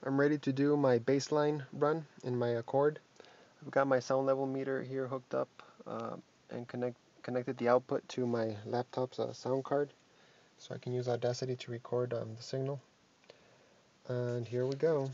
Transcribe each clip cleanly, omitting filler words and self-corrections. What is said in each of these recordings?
I'm ready to do my baseline run in my Accord. I've got my sound level meter here hooked up and connected the output to my laptop's sound card so I can use Audacity to record the signal. And here we go.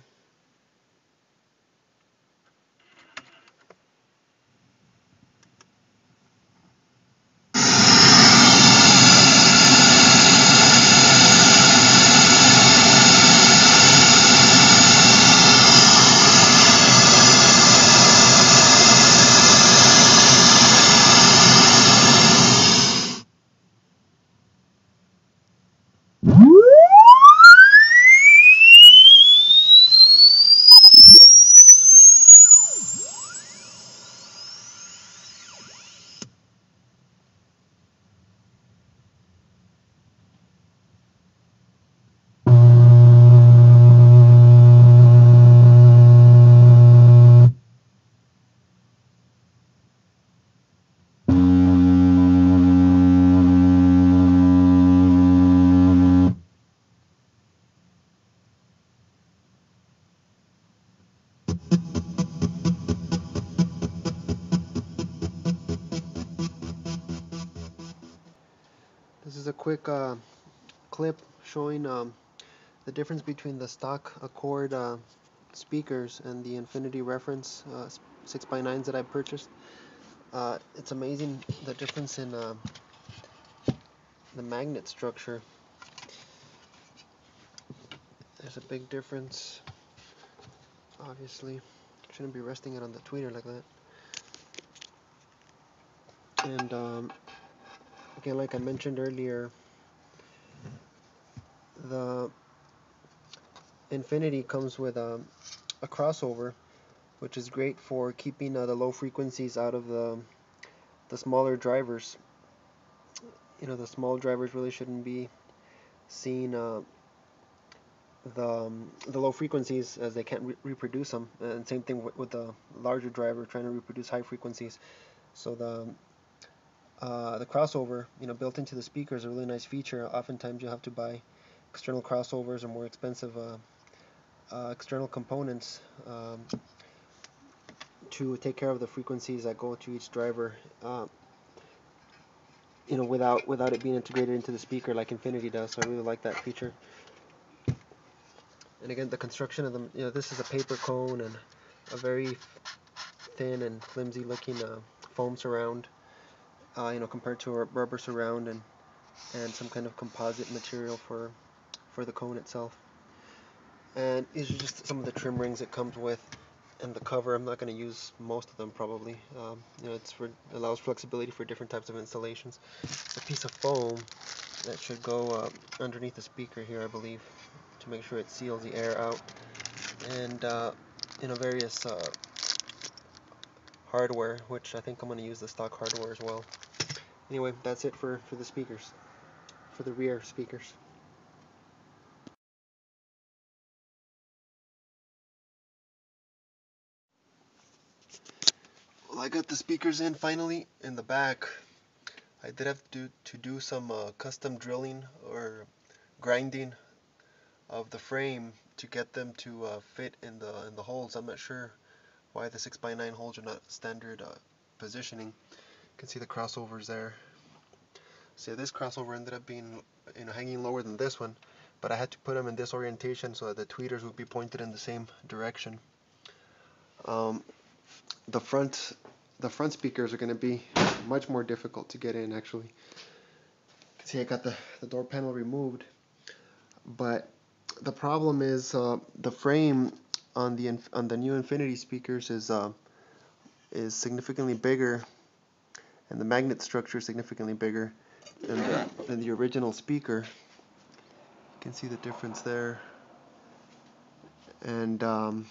This is a quick clip showing the difference between the stock Accord speakers and the Infinity Reference 6x9s that I purchased. It's amazing the difference in the magnet structure. There's a big difference, obviously. Shouldn't be resting it on the tweeter like that. And again, like I mentioned earlier, the Infinity comes with a crossover, which is great for keeping the low frequencies out of the smaller drivers. You know, the small drivers really shouldn't be seeing the low frequencies, as they can't reproduce them. And same thing with the larger driver trying to reproduce high frequencies. So the crossover, built into the speaker is a really nice feature. Oftentimes you have to buy external crossovers or more expensive external components to take care of the frequencies that go to each driver. Without it being integrated into the speaker like Infinity does. So I really like that feature. And again, the construction of them, this is a paper cone and a very thin and flimsy looking foam surround, compared to a rubber surround and some kind of composite material for the cone itself. And these are just some of the trim rings it comes with, and the cover. I'm not going to use most of them probably. It allows flexibility for different types of installations. A piece of foam that should go underneath the speaker here, I believe, to make sure it seals the air out. And various hardware, which I think I'm going to use the stock hardware as well. Anyway, that's it for the speakers, for the rear speakers. Well, I got the speakers in finally in the back. I did have to do some custom drilling or grinding of the frame to get them to fit in the holes. I'm not sure why the 6x9 holes are not standard positioning. You can see the crossovers there. So this crossover ended up being hanging lower than this one, but I had to put them in this orientation so that the tweeters would be pointed in the same direction. The front speakers are going to be much more difficult to get in, actually. You can see I got the door panel removed, but the problem is the frame on the new Infinity speakers is significantly bigger, and the magnet structure is significantly bigger than the original speaker. You can see the difference there. And the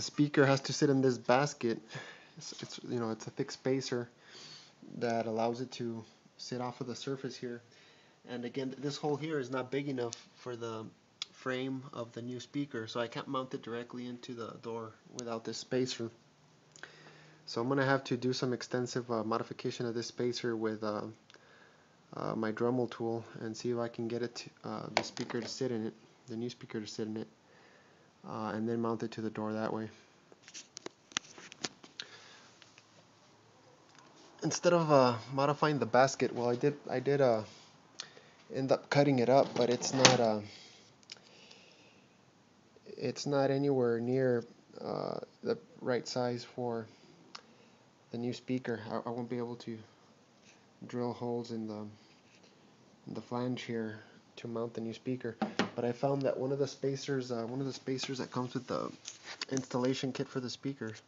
speaker has to sit in this basket. It's a thick spacer that allows it to sit off of the surface here. And again, this hole here is not big enough for the frame of the new speaker, so I can't mount it directly into the door without this spacer. So I'm going to have to do some extensive modification of this spacer with my Dremel tool and see if I can get the speaker to sit in it. the new speaker to sit in it, and then mount it to the door that way. Instead of modifying the basket, well, I did end up cutting it up, but it's not anywhere near the right size for the new speaker. I won't be able to drill holes in the flange here to mount the new speaker. But I found that one of the spacers that comes with the installation kit for the speakers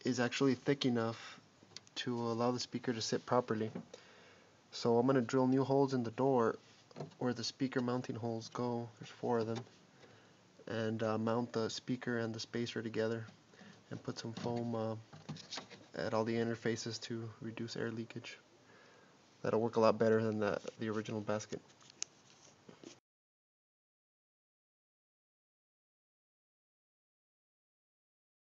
is actually thick enough to allow the speaker to sit properly. So I'm going to drill new holes in the door where the speaker mounting holes go. There's 4 of them. And mount the speaker and the spacer together and put some foam at all the interfaces to reduce air leakage. That'll work a lot better than the original basket.